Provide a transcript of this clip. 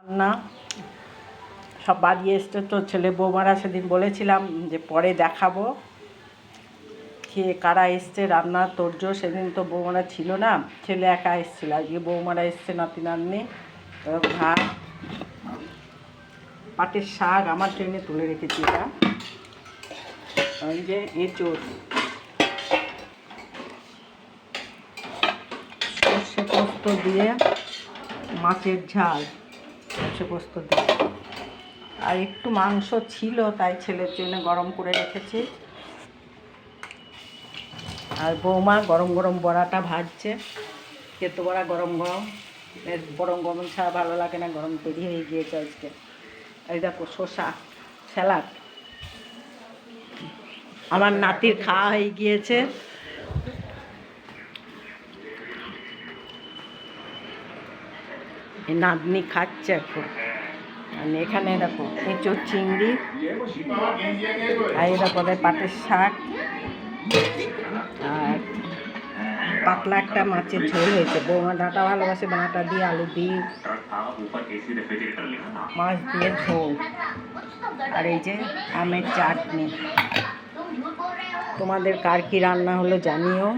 না সব বাড়ি এসছে তো ছেলে বৌমারা সেদিন বলেছিলাম যে পরে দেখাবো খেয়ে কারা এসছে রান্না তোরজো। সেদিন তো বৌমারা ছিল না, ছেলে একা এসেছিল। আজকে বৌমারা এসছে নাতি নাতনি। ভাত, পাটের শাক আমার ট্রেনে তুলে রেখেছি। এটা ওই যে এঁচোড়, সর্ষে পোস্ত দিয়ে মাছের ঝাল, সর্ষে পোস্ত দিয়ে। আর একটু মাংস ছিল তাই ছেলের জন্য গরম করে রেখেছি। আর বৌমা গরম গরম বড়াটা ভাজছে। তেতো বড়া গরম গরম, গরম গরম ছাড়া ভালো লাগে না, গরম তৈরি হয়ে গিয়েছে আজকে। এই দেখো শসা স্যালাড। আমার নাতির খাওয়া হয়ে গিয়েছে। নাতনি খাচ্ছে এখন। আর এখানে দেখো এঁচোড় চিংড়ি, আর এটা বলে পাটের শাক, আর পাতলা একটা মাছের ঝোল হয়েছে। বৌমা ডাঁটা ভালোবাসে, ডাঁটা দিয়ে আলু দিয়ে মাছ দিয়ে ঝোল। আর এই যে আমের চাটনি। তোমাদের কার কী রান্না হলো জানিও।